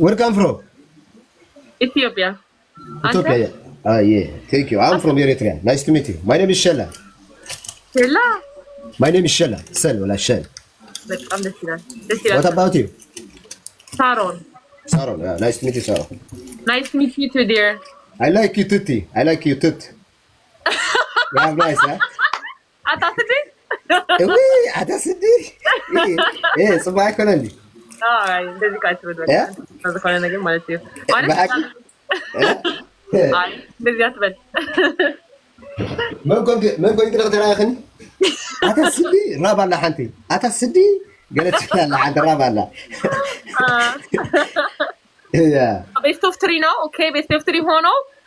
Where come from? Ethiopia. Ethiopia. Yeah. Ah, yeah. Thank you. I'm from Eritrea. Nice to meet you. My name is Shella. Shella. My name is Shella. Sel ولا Shell. በጣም ደስ ይላል። What about you? Saron. Saron. Yeah, nice to meet you, Saron. Nice to meet you too, dear. I like you, Tutti. I like you, Tut. Yeah, nice, huh? አታስቢ? Oui, አታስዲ። صباح كلام دي. አይ እንደዚህ ካትበል በቃ ተዘካለ ነገር ማለት ነው። ማለት አይ እንደዚህ አትበል። من كنت تراخني؟ أتسدي راب الله حنتي أتسدي قالت لا عند راب الله. ቤስት ኦፍ ትሪ ነው። ኦኬ ቤስት ኦፍ ትሪ ሆኖ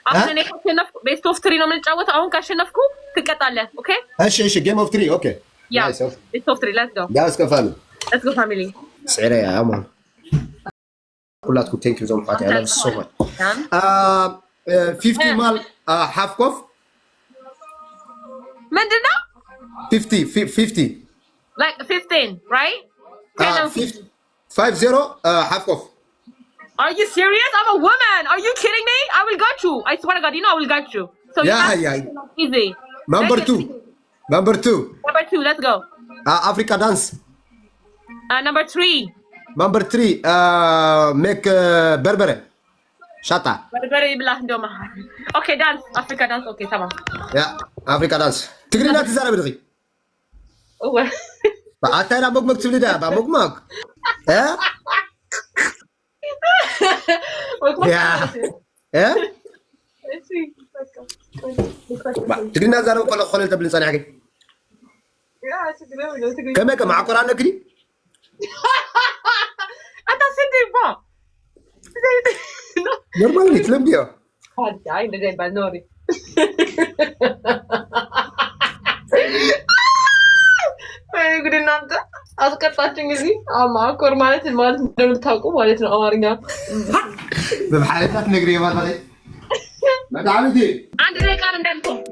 አሁን እኔ ካሸነፍኩ ቤስት ኦፍ ትሪ ነው የምንጫወተው። አሁን ካሸነፍኩ ትቀጣለህ። ኦኬ እሺ ጌም ኦፍ ትሪ ኦኬ ያ ቤስት ኦፍ ትሪ ሌትስ ጎ ያ እስከፋሉ ሌትስ ጎ ፋሚሊ سعيرة يا عمر كلاتكم ثانك يو زو ماتش اي لاف سو ماتش 50 مال هاف كوف ምንድነው 50 like 15 right 50 half off. Are you serious? I'm a woman. Are you kidding me? I will got you. I swear to God, you know I will got you. So yeah. Easy. Number two. Number two, let's go. Africa dance. Number three. Number three, make berbere. Shata. Berbere iblah ndoma. Okay, dance. Africa dance. Okay, tamam. Yeah, Africa dance. Tigri na tizara bidri. Oh. Atayna mugmug tibli da, ba mugmug. Eh? Yeah. تقولنا زارو كل خلل تبلي صانع حقي كم مع قرآن نكري أنت سيدي با نورمال نتلم بيا هذا عين ده بنوري أنا يقول إن أنت أذكر تاني أما أكور مالت المالت دول تاكو مالت الأمارنا بحالتك نقري ما تدري ما تعمدي عندنا كان عندكم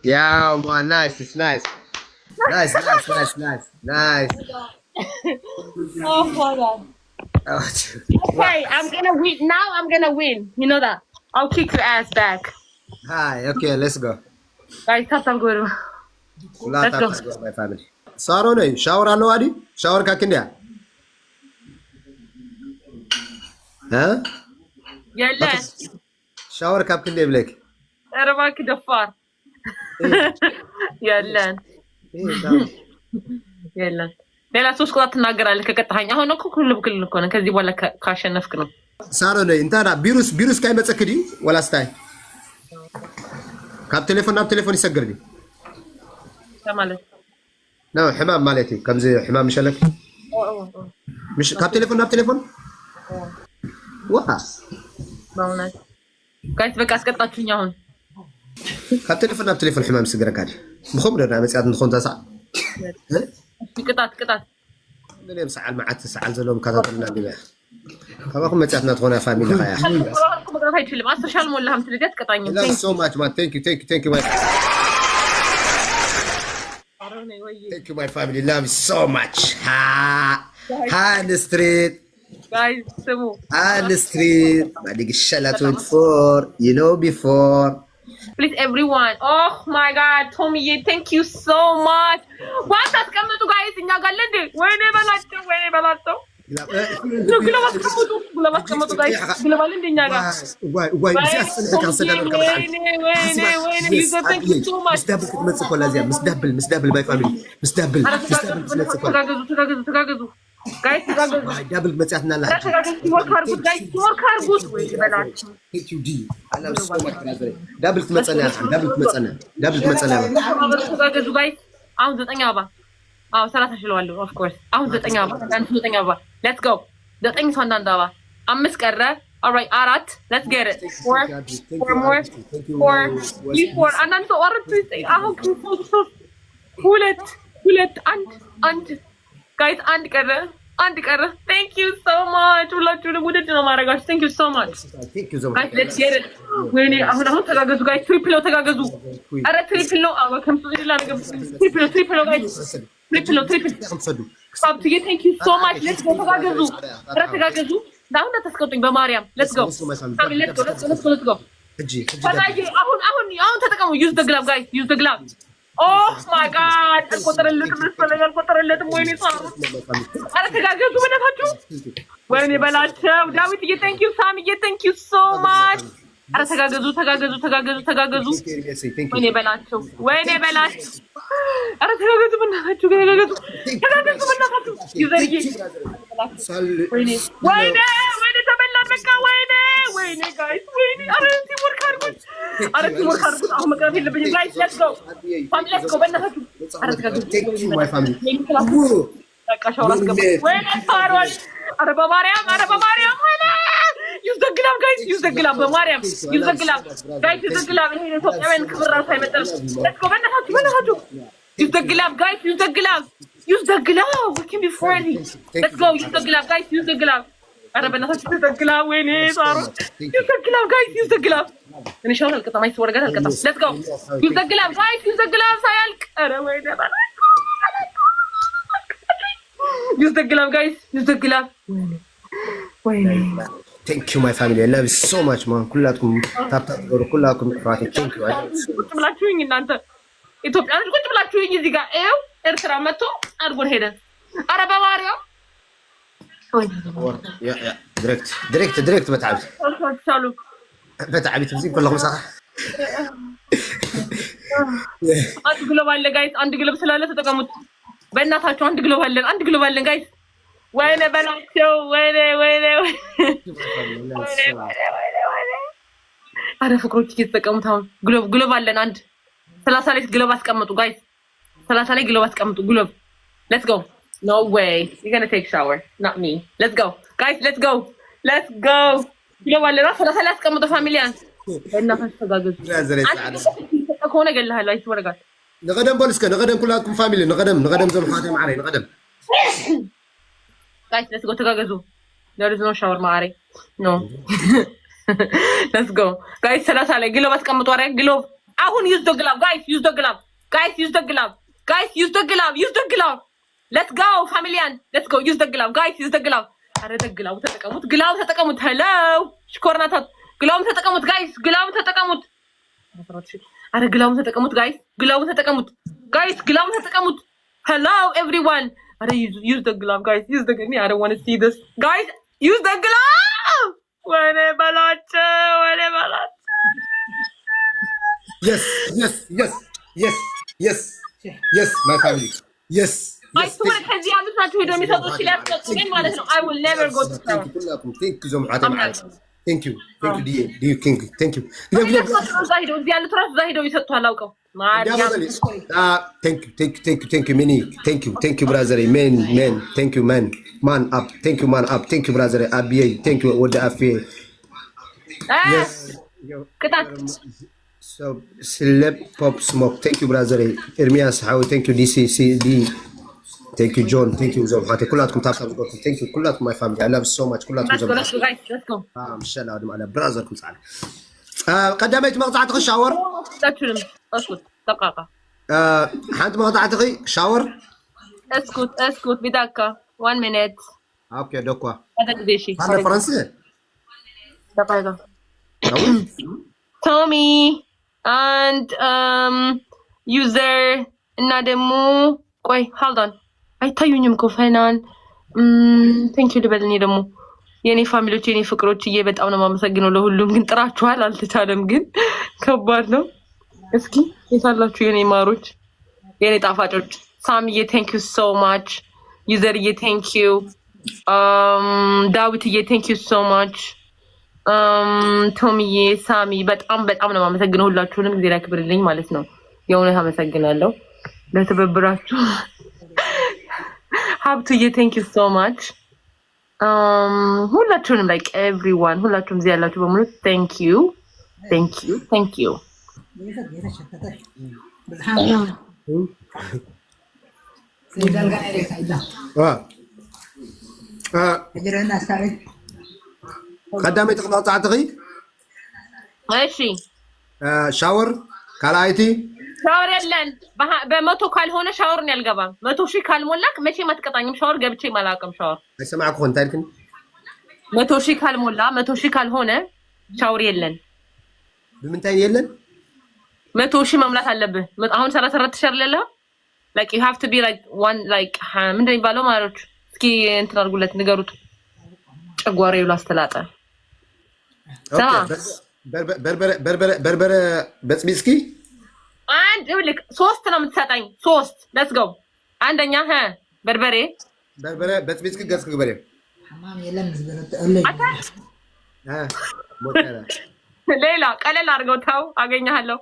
Yeah, man, nice. It's nice. Nice. Oh my God. Okay, I'm gonna win. Now I'm gonna win. You know that. I'll kick your ass back. Hi, okay, let's go. Guys, I'm good. Let's go, my family. Saro, shower allo adi? Shower kakindia? ها يلا شاور كاب كل يبلك انا ماك دفار يلا يلا ሌላ ሶስት ቁጥር ትናገራለህ ከቀጣኸኝ አሁን እኮ ሁሉ በኩል እኮ ነው ከዚህ በኋላ ካሸነፍክ ነው ሳሮን እንታና ቢሩስ ካይ መጽክዲ ወላስታይ ካብ ቴሌፎን ይሰግርዲ ተማለ ነው ሕማም ማለቴ ከምዚ ሕማም መሸለክ مش ካብ ቴሌፎን ዋ ባውናት ጋይስ በቃ አስቀጣችሁኝ አሁን ካብ ቴሌፎን ሕማም ስግረካዲ ብኹም ደና መጽያት እንኾን ተሳዕ ቅጣት ለለም ሰዓል ማዓት ሰዓል ዘሎም ካታተልና ዲባ ካባኩም መጽያትና ተኾና ፋሚሊ ኻያ አልኩም መቅረት አይችልም 10 ሻል ሞላህም ትልደት ቀጣኝ ሶ ማች ማ ቴንክ ዩ Thank you, my family. Love you so much. Ha in the street. Guys, Samu. Ha in the street. Madig Shala 24. You know before. Please, everyone. Oh my God, Tommy, thank you so much. What has come to guys in Yagalende? Whenever Lato. مسدبل باي فاميلي مسدبل guys دبل متعتنا لا دبل تمصنا guys አሁን 9 አባ አዎ 30 ሽለዋለሁ of course አሁን 9 አባ አንተ 9 አባ let's go 9 ሰው እንዳንዳ አባ 5 ቀረ all right 4 let's get it 4 more 4 አንዳንድ ሰው አራት አሁን ሁለት አንድ guys አንድ ቀረ thank you so much ሁላችሁንም ውድድ ነው ማረጋችሁ thank you so much guys let's get it ወይኔ አሁን ተጋገዙ guys ትሪፕል ነው ተጋገዙ አረ ትሪፕል ነው አዎ ከምሱ ሌላ ነገር ትሪፕል ነው guys ትሪፕል ሳብትዬ thank you so much let's go ተጋገዙ አሁን ተስቀጡኝ በማርያም let's go let's go አሁን ተጠቀሙ use the glove guys use the glove oh my god አልቆጠረለትም ወይኔ ሳሩ አረ ተጋገዙ በእናታችሁ ወይኔ በላቸው ዳዊትዬ thank you ሳምዬ thank you so much አረ ተጋገዙ ወይኔ በላቸው አረ ተጋገዙ በእናታችሁ በእናታችሁ ይዘርዬ ወይኔ ተበላን በቃ ወይኔ ጋይስ አረ ቲምወርክ አድርጉት አሁን መቅረት የለብኝም ጋይስ let's go በእናታችሁ አረ ተጋገዙ በቃ ሻወር አስገቡ ወይኔ ሳሮን አረ በማርያም use the glove guys use the glove በማርያም use the glove guys use the glove ይሄ ኢትዮጵያውያን ክብር ራስ አይመጣም let's go በእናታችሁ use the glove guys use the glove we can be friendly let's go use the glove guys use the glove አረ በእናታችሁ use the glove ወይኔ ሳሮን use the glove guys use the glove እኔ ሻወር አልቀጣም አይተወር ጋር አልቀጣም let's go use the glove guys use the glove ሳያልቅ አረ ወይኔ use the glove guys use the glove ወይኔ thank you my family I love you so much man ኩላችሁም ታታቆሩ ኩላችሁም ፍራቴ thank you ቁጭ ብላችሁኝ እናንተ ኢትዮጵያኖች ቁጭ ብላችሁኝ እዚህ ጋር ኤው ኤርትራ መጥቶ አድርጎን ሄደ አረ በማርያም ያ direct በታብት ሳሉ በታብት እዚህ ኩላኩም ሰራ አንድ ግሎብ አለ ጋይስ አንድ ግሎብ ስላለ ተጠቀሙት በእናታችሁ አንድ ግሎብ አለን ጋይስ ወይኔ በላቸው ወይኔ አረ ፍቅሮች እየተጠቀሙት አሁን ግሎብ አለን አንድ 30 ላይ ግሎብ አስቀምጡ ጋይስ 30 ላይ ግሎብ አስቀምጡ ግሎብ let's go no way you're going to take shower not me let's go guys let's go ግሎብ አለን 30 ላይ አስቀምጡ ፋሚሊያን በእናታችሁ ተጋገዙ ከሆነ ገለሃለሁ አይወረጋል نقدم بولسكا نقدم كلكم فاميلي نقدم زم خاتم علي نقدم guys let's go ተጋገዙ there is no shower ማሪ no let's go guys 30 ላይ ግሎብ አስቀምጡ አረ ግሎብ አሁን use the glove guys use the glove let's go familian let's go use the glove guys use the glove አረ ግላው ተጠቀሙት hello ሽኮርናታት ግላው ተጠቀሙት guys ግላው ተጠቀሙት አረ ግላው ተጠቀሙት guys ግላው ተጠቀሙት hello everyone are use the glove guys use the glove I don't want to see this guys use the glove وأنا بلعتها وأنا بلعتها. Yes, yes, yes, yes, yes, yes, my family. Yes. I swear ከዚህ ዓመት ናቸው ሄዶ የሚሰጡት ሲላስቀጡኝ ማለት ነው. I will never go to Sarawak. Thank you ዞም ዓተም ዓት Thank you. Thank you ዲዩ ኪንግ Thank you. እዚህ ያሉት ራሱ እዛ ሄደው ይሰጡሃል አውቀው Thank you many. Thank you brother. Man. Thank you man. Man up. Thank you brother. Abiy. Thank you ወደ አፌ Yes. ቅጣት So Slip Pop Smoke. Thank you brother. Ermias how thank you DCCD. Thank you John. Thank you ዞም ዓተ ኩላትኩም ታብታብ ዝገርኩም Thank you ኩላትኩም my family. I love so much ኩላትኩም ዞም Let's go. مشان هذا على برازركم صار قدمت مقطعتك شاور اسكت دقيقة حانت مقطعتك شاور اسكت بدقة 1 minute اوكي دوكوا هذا البيشي هذا فرنسي دقيقة Tommy and user እና ደግሞ ቆይ hold on አይታዩኝም እኮ ፋይናል thank you ልበልኝ ደግሞ የኔ ፋሚሊዎች የኔ ፍቅሮች በጣም ነው የማመሰግነው ለሁሉም ግን ጥራችኋል አልተቻለም ግን ከባድ ነው እስኪ የታላችሁ የኔ ማሮች የኔ ጣፋጮች ሳሚዬ thank you so much ዩዘርዬ thank you ዳዊትዬ thank you so much ቶሚዬ ሳሚ በጣም ነው የማመሰግነው ሁላችሁንም ጊዜ ያክብርልኝ ማለት ነው የእውነት አመሰግናለሁ ለተበብራችሁ ሀብቱዬ thank you so much ሁላችሁንም like everyone ሁላችሁም እዚህ ያላችሁ በሙሉ thank you قدامي تقطعتك እሺ ሻወር ካላይቲ ሻወር የለን በመቶ ካልሆነ ሻወር ነው ያልገባም 100,000 ካልሞላክ መቼ ማትቀጣኝም ሻወር ገብቼ ማላቀም ሻወር አይሰማክ ሆን ታልከኝ 100,000 ካልሞላ 100,000 ካልሆነ ሻወር የለን በምንታይ የለን 100,000 መምላት አለብህ አሁን 34 ሻር ለለ like you have to be like one like ምንድነው የሚባለው ማሮች እስኪ እንትን አድርጉለት ንገሩት ጨጓራው ላስተላጠ በርበረ በጽቢስኪ አንድ ልክ 3 ነው የምትሰጠኝ 3 let's go አንደኛ በርበሬ በጽቢስኪ ገስክ ገበሬ حمام የለም ሌላ ቀለል አድርገው ተው አገኛለሁ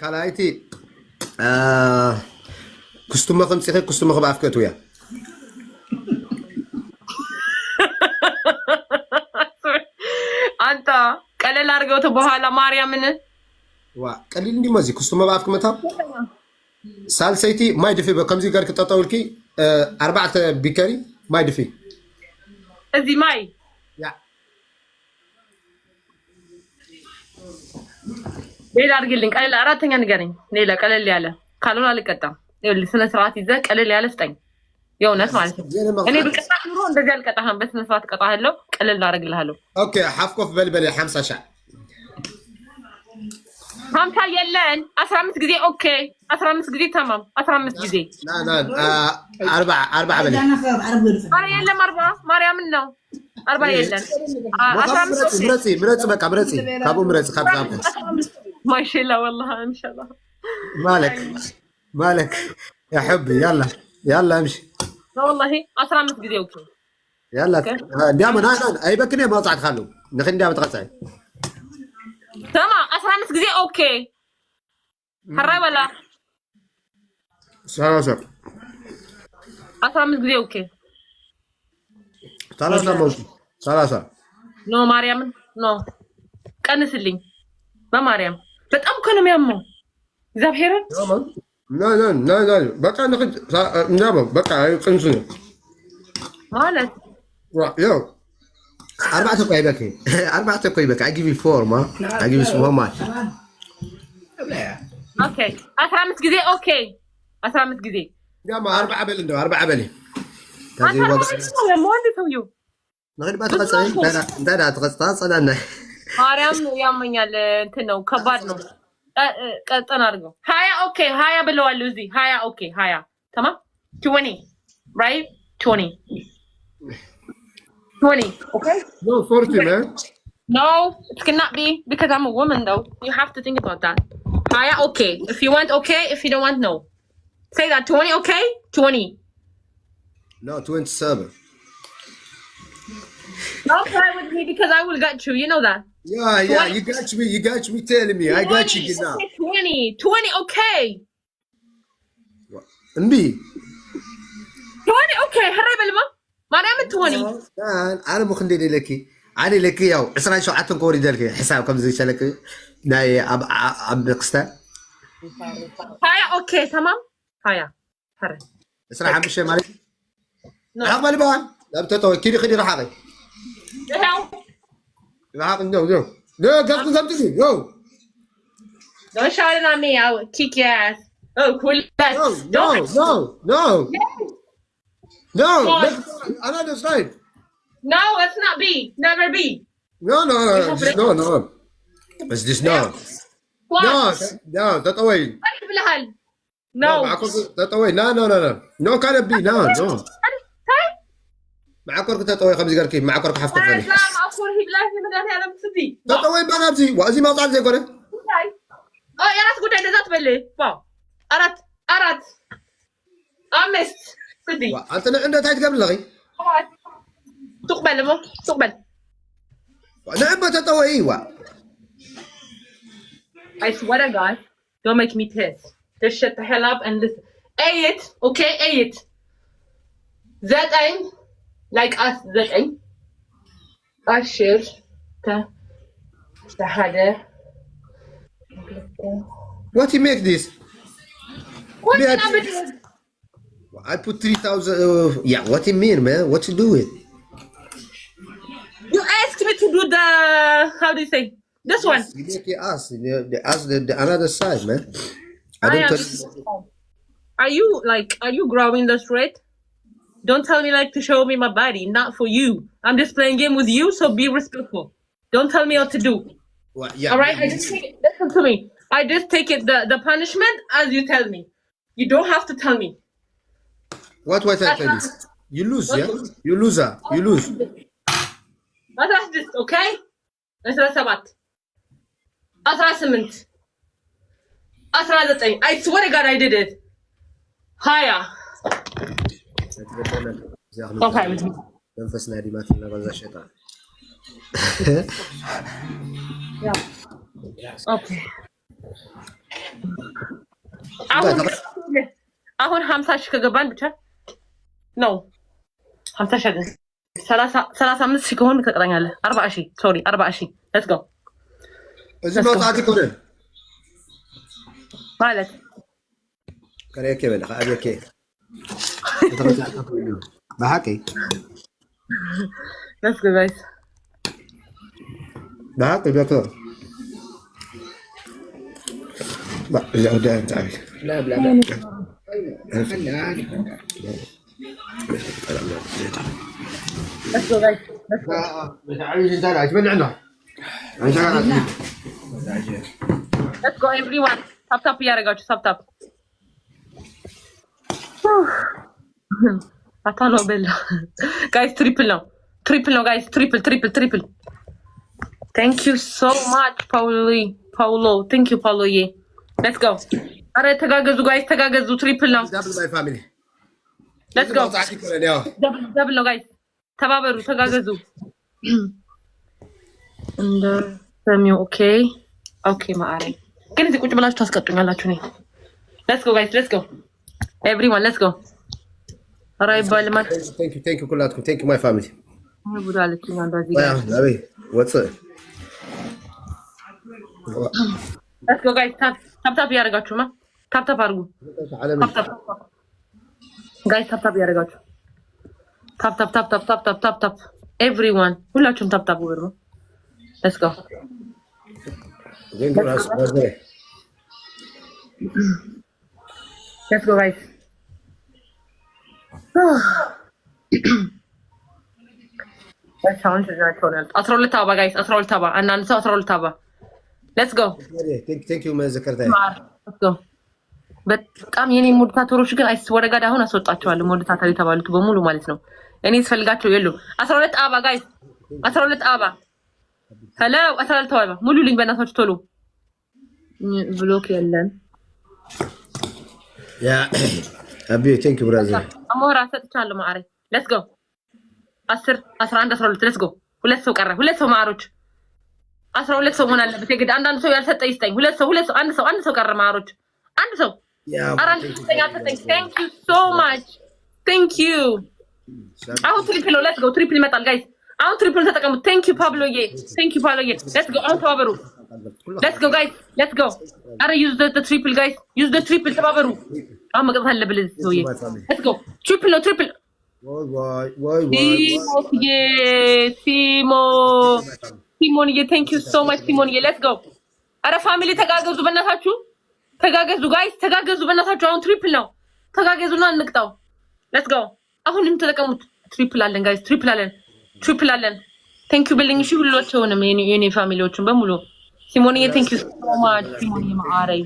ካላይቲ ኩስቱማ ከምጽኸ ኩስቱማ ከባፍከቱ ያ አንተ ቀለል አድርገው ተው በኋላ ማርያምን ዋ ቀሊል እንዲ ማዚ ኩስቱማ ባፍክ መታ ሳልሰይቲ ማይ ድፊ በከምዚ ጋር ከተጣውልኪ 4 ቢከሪ ማይ ድፊ እዚህ ማይ ያ ሌላ አድርግልኝ ቀለል አራተኛ ንገረኝ ሌላ ቀለል ያለ ካልሆነ አልቀጣም ይኸውልህ ስነ ስርዓት ይዘህ ቀለል ያለ ስጠኝ የእውነት ማለት ነው እኔ ብቀጣህ ኑሮ እንደዚህ አልቀጣህም በስነ ስርዓት ቀጣሃለሁ ቀለል አደርግልሃለሁ ኦኬ ሐፍኮፍ በልበል 50 ሻ 50 የለን 15 ጊዜ ኦኬ 15 ጊዜ ተማም 15 ጊዜ ና 4 በል አረ የለም 40 ማርያምን ነው 40 የለን 15 ምረጽ በቃ ምረጽ ካቡ ምረጽ ካብዛም ማሻአላ والله ان شاء الله مالك يا حبي يلا امشي لا والله 15 ጊዜ ኦኬ يلا دائما انا اي بكني ما طلعت خلو نخن دائما تقطعي تمام 15 ጊዜ ኦኬ حرا ولا سلام 15 ጊዜ ኦኬ 30 ኖ ማርያም ኖ ቀንስልኝ በማርያም በጣም እኮ ነው የሚያመው እግዚአብሔርን لا በቃ نخد نعم በቃ قنصني ማለት يو 4 ቆይ በቃ 4 ቆይ በቃ I give you 4 ma I give you so much ኦኬ 15 ጊዜ ኦኬ 15 ጊዜ ያማ 4 በል እንደው 4 በል ከዚህ ወደ ሞንዲ ሰውዩ نخد ባትቀጻይ እንዳዳ ተቀጻ ጸዳና ማርያም ያመኛል እንትን ነው ከባድ ነው ቀጠና አድርገው 20 ኦኬ 20 ብለዋል እዚህ 20 ኦኬ 20 تمام 20 right 20 okay no 40 man No, it cannot be because I'm a woman though. You have to think about that. Haya, okay. If you want, okay. If you don't want, no. Say that 20, okay? 20. No, 27. Don't play with me because I will get you. You know that. Yeah, you got me telling me. I got you now. 20. 20, okay. انبي 20, okay. هرب لما. ما نعمل 20. انا مخلي لك علي لك ياو اسرع شو عتن كوري دلك حساب كم زي شلك ناي اب قستا هيا اوكي تمام هيا هرب اسرع عم شي مالك عقبال بان لا بتتو كيري خدي راح اخي راح نو قصد زمتني نو Don't shout it on me. I will kick your ass. Oh, cool. No. Another side. No, let's not be. Never be. No. It's just no. No, that away. No. That away. No. No can't be. No. معك ورقة تطوي خمس قركي معك ورقة حفظ فني. لا ما أقول هي بلاش من هذا أنا بسدي. تطوي بنفسي وأزي ما طلع زي كده. يا راس قلت عندي ذات بلي. أردت. أمست سدي. أنت عندك تايت قبل لغي. تقبل. نعم تطوي إيوه. I swear to God, don't make me piss. Just shut the hell up and listen. A it. That ain't. Like us زين أشر هذا What you make this? What did I put 3,000 yeah what you mean man what you do it? You asked me to do the how do you say this one? You make it us the another side man. Are you growing this rate? Don't tell me like to show me my body, not for you. I'm just playing game with you, so be respectful. Don't tell me what to do. Well, yeah, all right, listen to me. I just take it the punishment as you tell me. You don't have to tell me. What I tell you? You lose, yeah? You loser. You lose. That's this, okay? That's 18. I swear to God I did it. Higher. Okay with me. نفس نادي ما تلا غزا الشيطان. Okay. አሁን 50 ሺህ ከገባን ብቻ ነው 50 ሺህ አይደል 35 ሺህ ከሆነ ትቀጥረኛለህ 40 ሺህ ሶሪ 40 ሺህ let's go እዚህ መውጣት ይቆረን ማለት كريكي بلا خابيكي بحكي let's go guys بحكي بكره لا ده انت عارف لا let's go guys let's go everyone tap እያደረጋችሁ tap አታሎ በላ guys triple ነው guys triple thank you so much Paulo thank you Paulo let's go አረ ተጋገዙ guys ተጋገዙ triple ነው double my family let's go double ነው guys ተባበሩ ተጋገዙ እንደ ሰሚው ኦኬ ማአሬ ግን እዚህ ቁጭ ብላችሁ ታስቀጡኛላችሁ ነኝ let's go guys let's go everyone let's go alright balma thank you ኩላትኩም thank you my family ቡዳለችኝ አንዳዚህ ጋር what's up let's go guys tap ያረጋችሁማ tap አድርጉ guys tap ያረጋችሁ tap everyone ሁላችሁም tap ወሩ let's go let's go guys አስራሁለት አበባ guys 12 አበባ አንዳንድ ሰው 12 አበባ let's go thank you መዘከርታ let's go በጣም የኔ ሞዲታተሮች ግን አይስወረጋድ አሁን አስወጣቸዋለሁ ሞዲታተር የተባሉት በሙሉ ማለት ነው እኔ ስፈልጋቸው የሉም 12 አበባ guys 12 አበባ هلا أسأل توابا مولو لين بنات تولو بلوك يلن يا أبي thank you brother. أمورا ستشالو معري let's go 10 11 12 let's go ሁለት ሰው ቀረ ሁለት ሰው ማሮች 12 ሰው ሆነ አለበት የግድ አንዳንድ ሰው ያልሰጠ ይስጠኝ ሁለት ሰው አንድ ሰው ቀረ ማሮች አንድ ሰው አራንድ ሰው ያልሰጠኝ thank you so much thank you አሁን ትሪፕል let's go ትሪፕል ይመጣል ጋይስ አሁን ትሪፕል ተጠቀሙ thank you ፓብሎዬ thank you ፓብሎዬ let's go አሁን ተባበሩ let's go guys let's go አረ use the triple guys use the triple ተባበሩ አሁን መቅጠፍ አለብን ለዚህ ሰውዬ let's go triple ነው triple ሲሞንዬ thank you so much ሲሞንዬ let's go አረ ፋሚሊ ተጋገዙ በእናታችሁ ተጋገዙ ጋይስ ተጋገዙ በእናታችሁ አሁን ትሪፕል ነው ተጋገዙና እንቅጣው let's go አሁንም ተጠቀሙት ትሪፕል አለን ጋይስ ትሪፕል አለን thank you ብልኝ እሺ ሁላችሁንም የኔ ፋሚሊዎችን በሙሉ ሲሞንዬ thank you so much ሲሞንዬ ማአረይ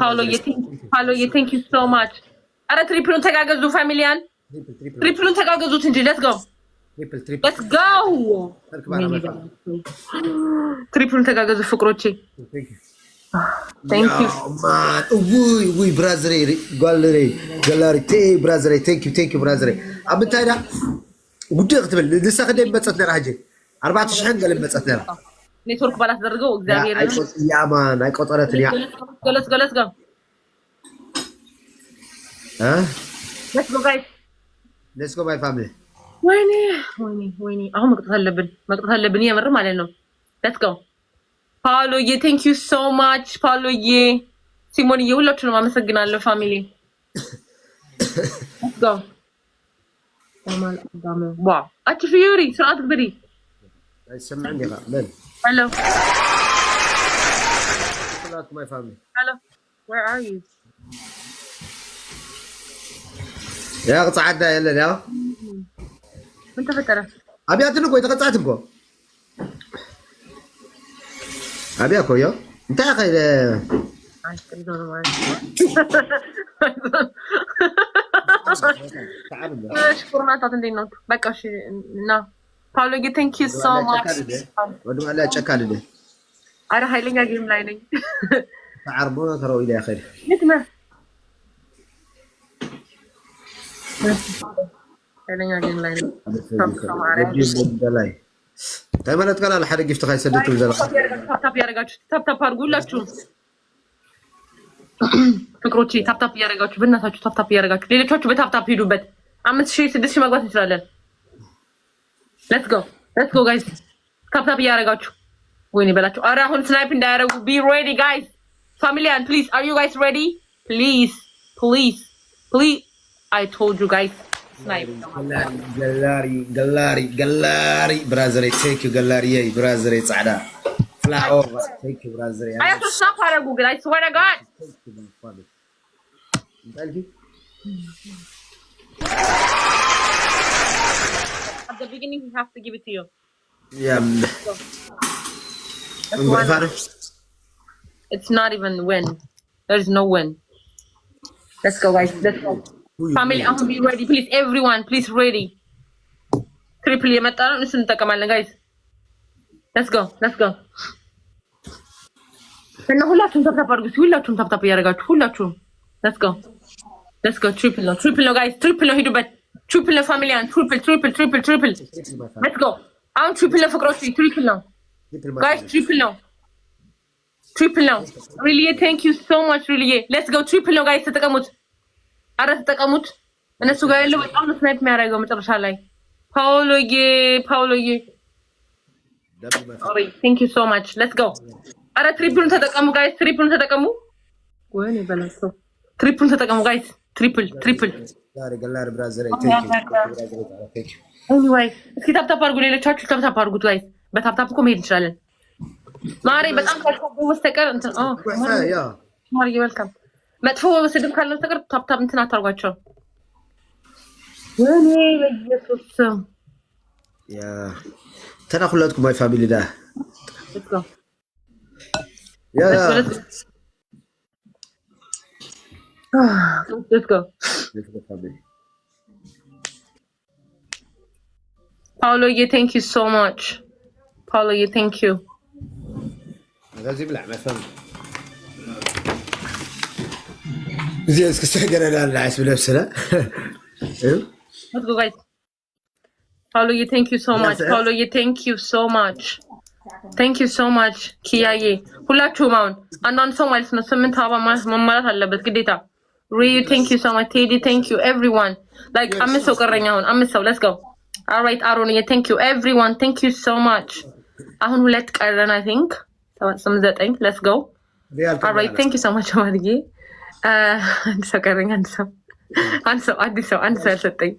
ፓውሎዬ thank you so much አረ ትሪፕሉን ተጋገዙ ፋሚሊያን ትሪፕሉን ተጋገዙት እንጂ let's go ትሪፕሉን ተጋገዙ ፍቅሮቼ thank you ውይ ብራዘሬ ጋላሪ ብራዘሬ thank you ብራዘሬ አብንታይዳ ጉዳይ ክትብል ልሳ ከደይ መጸት ነራ ሀጀ 4000 ገለ መጸት ነራ ኔትወርክ ባላስ ደርገው እግዚአብሔር ያማን አይቆጠረትን ያ let's go let's go guys let's go my family ወይኔ አሁን መቅጠት አለብን የምር ማለት ነው let's go ፓውሎዬ thank you so much ፓውሎዬ ሲሞንዬ ሁላችሁንም አመሰግናለሁ ፋሚሊ let's go ዋው አቺ ፊዩሪ ስርዓት ግብሪ አይሰማኝ ያ ምን hello my family hello where are you يا قطعنا يلا يا انت فتره ابياتن كو يتقطعت كو ابياكو يا انت يا اخي شكرا تعطيني نوت بقى شي نا ፓውሎ thank you so much ወደ ማላ ጨካል እንደ አረ ኃይለኛ ጌም ላይ ነኝ تعربو ترى الى اخر نتما ኃይለኛ ጌም ላይ ነኝ ተመለጥ ካላ ለሐደ ግፍት ካይ ሰደቱ ዘራ ታፕ ያረጋችሁ ታፕ አድርጉላችሁ ፍቅሮቼ ታፕ ያረጋችሁ በእናታችሁ ታፕ ያረጋችሁ ሌሎቻችሁ በታፕ ሂዱበት 5000 6000 መግባት እንችላለን let's go guys ታፕ ያረጋችሁ ወይኔ በላችሁ አረ አሁን ስናይፕ እንዳያረጉ be ready guys familian please are you guys ready please I told you guys snipe galari brother thank you galari brother ጻዕዳ flower thank you brother I have to stop አረጉ guys I swear to god at the beginning we have to give it to you it's not even win there's no win let's go guys let's go family I'm be ready please everyone please ready triple የመጣ ነው እሱን እንጠቀማለን guys let's go እና ሁላችሁም ታፕ አድርጉ ሁላችሁም ታፕ ያደርጋችሁ ሁላችሁም let's go triple ነው guys triple ነው ሂዱበት triple ነው familian triple let's go አሁን triple ነው ፍቅሮች triple ነው guys triple ነው really thank you so much really let's go triple ነው guys ተጠቀሙት አረ ተጠቀሙት እነሱ ጋር ያለው በጣም ነው ስናይፕ የሚያደርገው መጨረሻ ላይ ፓውሎዬ thank you so much let's go አረ ትሪፕሉን ተጠቀሙ ጋይስ ትሪፕሉን ተጠቀሙ ወይኔ በላቸው ትሪፕሉን ተጠቀሙ ጋይስ ትሪፕል ጋላሪ ብራዘር thank you anyway እስኪ ታፕ አድርጉ ሌሎቻችሁ ታፕ አድርጉት ጋይስ በታፕ እኮ መሄድ እንችላለን ማሪ በጣም ካልከው በስተቀር እንትን ያ ማሪ ዌልካም መጥፎ ስድብ ካለው በስተቀር ታፕ እንትን አታርጓቸው ወይኔ በኢየሱስ ያ ተናኩላትኩም ማይ ፋሚሊ ዳ ያ let's go ፓውሎዬ thank you so much follow you. Thank you. غازي بلع ما فهم زين اسكستاجر لا العيس بنفسنا Let's go, guys. Follow you. Thank you so much. Follow you. Thank you so much. Thank you so much. ኪያዬ ሁላችሁም አሁን አንዳንድ ሰው ማለት ነው 8 አበባ መማላት አለበት ግዴታ። Really, thank you so much. Teddy, thank you. Everyone. Like, I'm so ቀረኝ አሁን 5 ሰው. Let's go. All right, Aaron, thank you. Everyone, thank you so much. አሁን 2 ቀረን I think. 9. Let's go. All right, thank you so much ማርዬ። አንድ ሰው ቀረኝ አንድ ሰው ያልሰጠኝ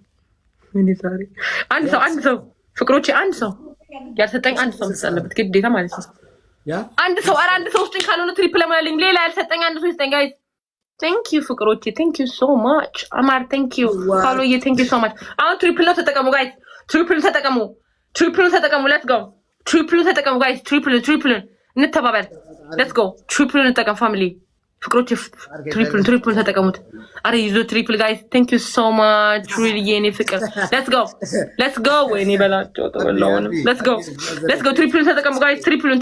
አንድ ሰው ፍቅሮቼ አንድ ሰው ያልሰጠኝ አንድ ሰው መስጠት አለበት ግዴታ ማለት ነው። አንድ ሰው ውስጥኝ ካልሆነ ትሪፕል ለማለኝ ሌላ ያልሰጠኝ አንድ ሰው ይስጠኝ ጋይስ። Thank you ፍቅሮቼ thank you so much አማር thank you ፓሎዬ thank you so much። አሁን ትሪፕል ነው ተጠቀሙ ጋይስ። ትሪፕል ተጠቀሙ let's go። ትሪፕል ተጠቀሙ ጋይስ። ትሪፕል እንተባባል let's go። ትሪፕል እንጠቀም ፋሚሊ ፍቅሮቼ ትሪፕል ተጠቀሙት። አረ ይዞ ትሪፕል ጋይስ thank you so much really የኔ ፍቅር let's go ወይኔ በላቸው ተበላውን let's go ትሪፕል ተጠቀሙ ጋይስ። ትሪፕሉን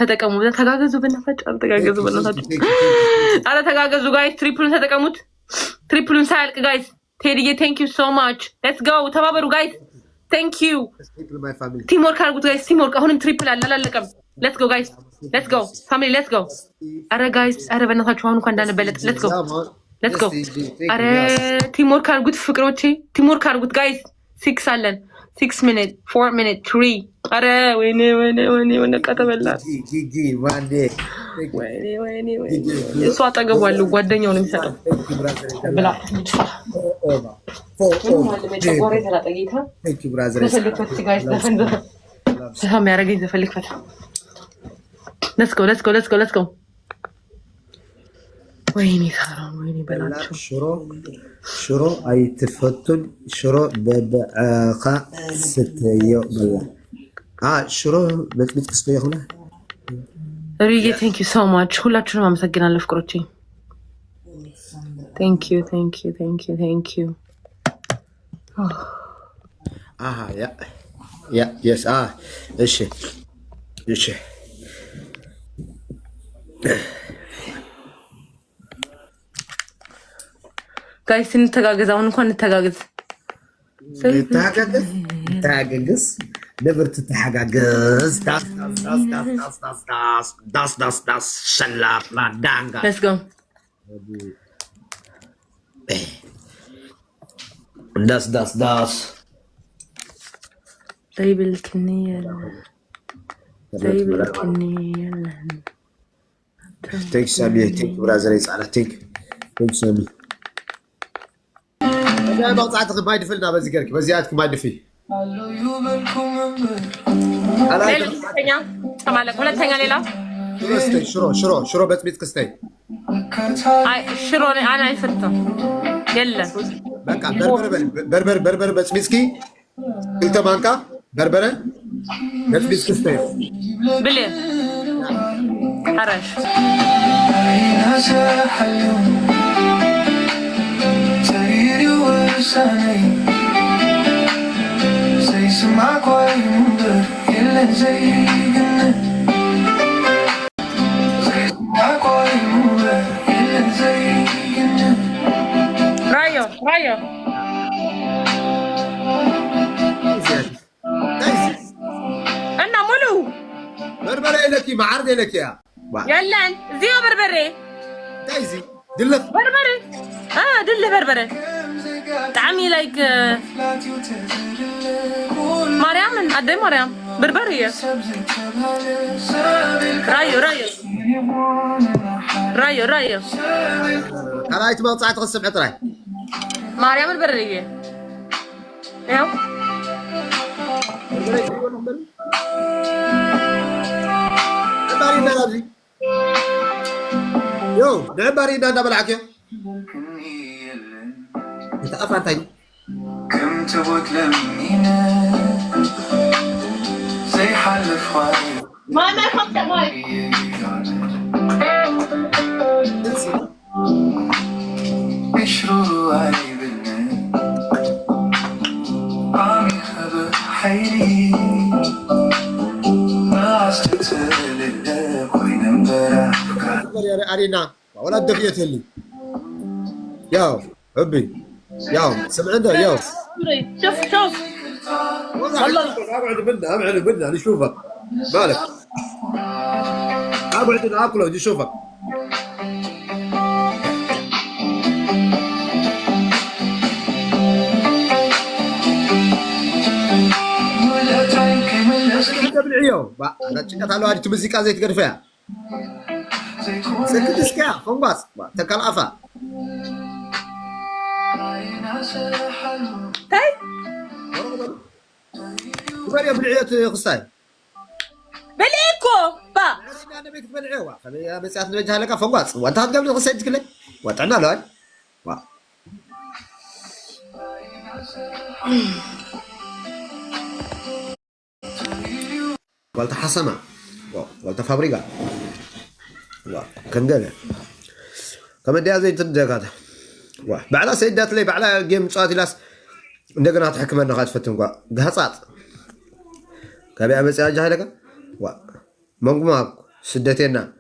ተጠቀሙ። ተጋገዙ በእናታችሁ አረ ተጋገዙ ጋይስ። ትሪፕሉን ተጠቀሙት። ትሪፕሉን ሳያልቅ ጋይስ። ቴዲዬ thank you so much let's go ተባበሩ ጋይስ thank you ቲምወርክ አድርጉት ጋይስ። ቲምወርክ አሁንም ትሪፕል አላለቀም። let's go guys let's go family let's go አረ ጋይስ አረ በእናታችሁ አሁን እንኳን እንዳንበለጥ let's go አረ ቲምወርክ አድርጉት ፍቅሮቼ ቲምወርክ አድርጉት ጋይስ። 6 አለን 6 minutes 4 minutes 3 አረ ወይኔ ቀተበላ ወይኔ እሱ አጠገቡ አለው ጓደኛው ነው የሚሰጠው ብላ የሚያደርገኝ ዘፈልክፈት let's go ወይኔ ካራም ወይኔ በላቸው ሽሮ አይትፈቱን ሽሮ በበዓኻ ስትየው በላ ሽሮ በጥብጥ ስትየው ሆነ ሪጌ thank you so much ሁላችሁንም አመሰግናለሁ ፍቅሮቼ thank you yes እሺ ጋይስ እንተጋገዝ። አሁን እንኳን እንተጋገዝ ነብር ትተጋገዝ ዳስ ሸላፍ ላዳንጋ let's go ዳስ ዘይብልክኒየል Thank you, Sami. Thank you, brother. It's all. Thank you, Sami. أنا ما قطعت ما يدفلنا بزيكرك بزيادك ما يدفي. ليلى تانية كمالك ولا تانية ليلى؟ كستي شرو بس بيت كستي. شرو أنا عرفته. يلا. بقى بربر بس مسكي. قلت مانكا بربرة بس بيت كستي. بلي. حرش. رايو انا ملو بربرة لك ما عرض لك يا يلا زيو بربري دايزي دلة بربري دلة بربري تعمي لايك مريم قد ايه مريم بربرية رايو خلاص ما طلعت غصب عطراي مريم البرية ايوه يو نبري ده بالعك انت افرتني كم تبوك لمينا زي حلف خوالي ما يخبط ماي مشروع علي بالنا عم يخبط حيلي علينا ولا دفيت لي ياو حبي ياو سمعنا ياو شوف والله ابعد منا انا اشوفك مالك ابعد انا اكله ودي اشوفك بالعيو انا تشقت على واحد تمزيكا زي تقرفها سكت اسكا فنباس تكال عفا طيب وبريا بالعيات قصاي بليكو با انا بيك بالعيو خلينا بس نوجه لك فنباس وانت قبل قصيت كله وطعنا له قلت حسنة قلت فابريكا كان قال كمان دي زي تدقات بعدها سيدات لي بعدها جيم صاتي لاس እንደገና ተحكمنا قاعد فتم قهصات كابي امص جاهلك منغما سدتنا